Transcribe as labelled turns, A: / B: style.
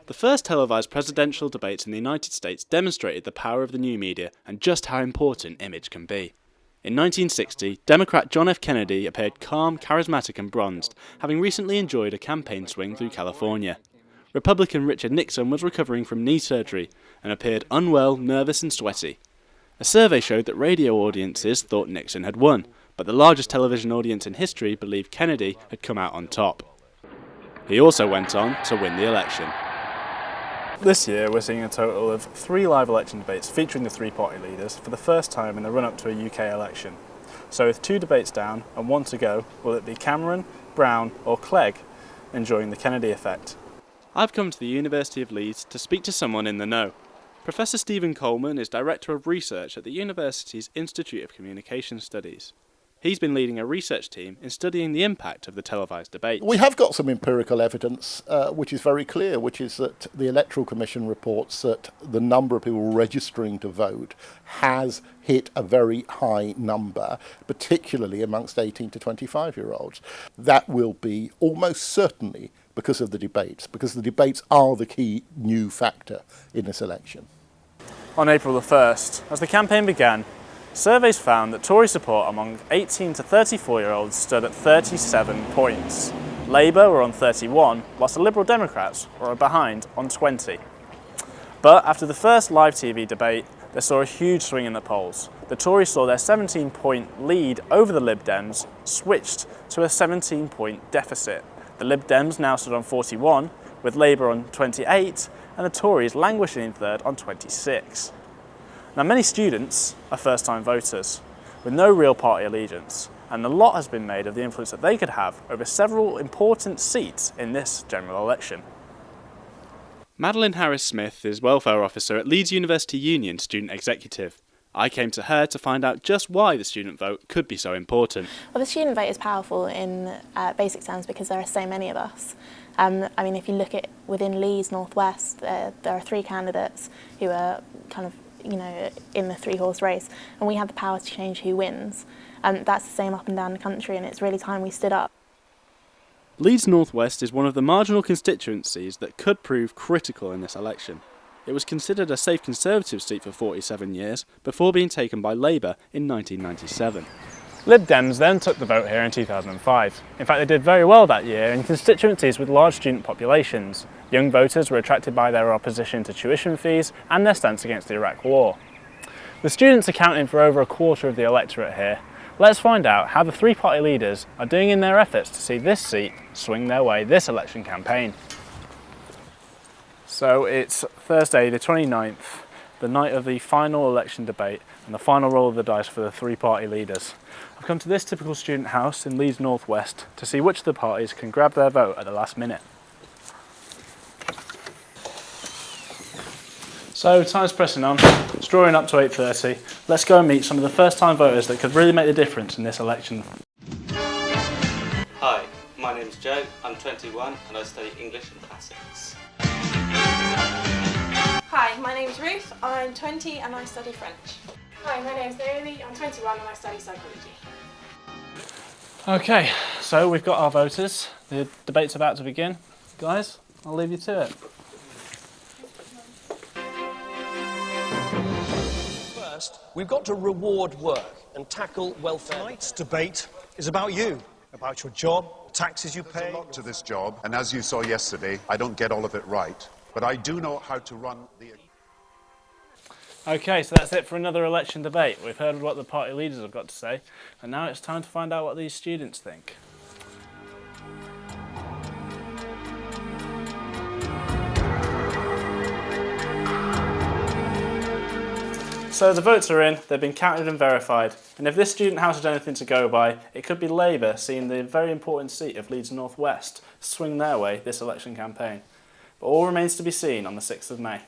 A: The first televised presidential debates in the United States demonstrated the power of the new media and just how important image can be. In 1960, Democrat John F. Kennedy appeared calm, charismatic and bronzed, having recently enjoyed a campaign swing through California. Republican Richard Nixon was recovering from knee surgery and appeared unwell, nervous and sweaty. A survey showed that radio audiences thought Nixon had won, but the largest television audience in history believed Kennedy had come out on top. He also went on to win the election. This year we're seeing a total of 3 live election debates featuring the 3 party leaders for the first time in the run-up to a UK election. So with 2 debates down and 1 to go, will it be Cameron, Brown or Clegg enjoying the Kennedy effect? I've come to the University of Leeds to speak to someone in the know. Professor Stephen Coleman is Director of Research at the university's Institute of Communication Studies. He's been leading a research team in studying the impact of the televised debate.
B: We have got some empirical evidence which is very clear, which is that the Electoral Commission reports that the number of people registering to vote has hit a very high number, particularly amongst 18 to 25-year-olds. That will be almost certainly because of the debates, because the debates are the key new factor in this election.
A: On April the 1st, as the campaign began, surveys found that Tory support among 18 to 34-year-olds stood at 37 points. Labour were on 31, whilst the Liberal Democrats were behind on 20. But after the first live TV debate, they saw a huge swing in the polls. The Tories saw their 17-point lead over the Lib Dems switched to a 17-point deficit. The Lib Dems now stood on 41, with Labour on 28, and the Tories languishing in third on 26. Now, many students are first-time voters with no real party allegiance, and a lot has been made of the influence that they could have over several important seats in this general election. Madeline Harris-Smith is Welfare Officer at Leeds University Union Student Executive. I came to her to find out just why the student vote could be so important.
C: Well, the student vote is powerful in basic terms because there are so many of us. I mean, if you look at within Leeds North West, there are 3 candidates who are kind of in the 3-horse race, and we have the power to change who wins. That's the same up and down the country, and it's really time we stood up.
A: Leeds North West is one of the marginal constituencies that could prove critical in this election. It was considered a safe Conservative seat for 47 years before being taken by Labour in 1997. Lib Dems then took the vote here in 2005. In fact, they did very well that year in constituencies with large student populations. Young voters were attracted by their opposition to tuition fees and their stance against the Iraq War. With students accounting for over a quarter of the electorate here, let's find out how the 3 party leaders are doing in their efforts to see this seat swing their way this election campaign. So it's Thursday the 29th, the night of the final election debate and the final roll of the dice for the 3 party leaders. I've come to this typical student house in Leeds North West to see which of the parties can grab their vote at the last minute. So time's pressing on, it's drawing up to 8:30. Let's go and meet some of the first time voters that could really make the difference in this election.
D: Hi, my name's Joe, I'm 21 and I study English and Classics.
E: Hi, my name's Ruth, I'm 20 and I study French.
F: Hi, my name's Naomi, I'm 21 and I study psychology.
A: Okay, so we've got our voters. The debate's about to begin. Guys, I'll leave you to it.
G: First, we've got to reward work and tackle welfare.
H: Tonight's debate is about you, about your job, taxes you pay.
I: There's a lot to this job, and as you saw yesterday, I don't get all of it right, but I do know how to run the...
A: Okay, so that's it for another election debate. We've heard what the party leaders have got to say, and now it's time to find out what these students think. So the votes are in, they've been counted and verified, and if this student house has anything to go by, it could be Labour seeing the very important seat of Leeds North West swing their way this election campaign. But all remains to be seen on the 6th of May.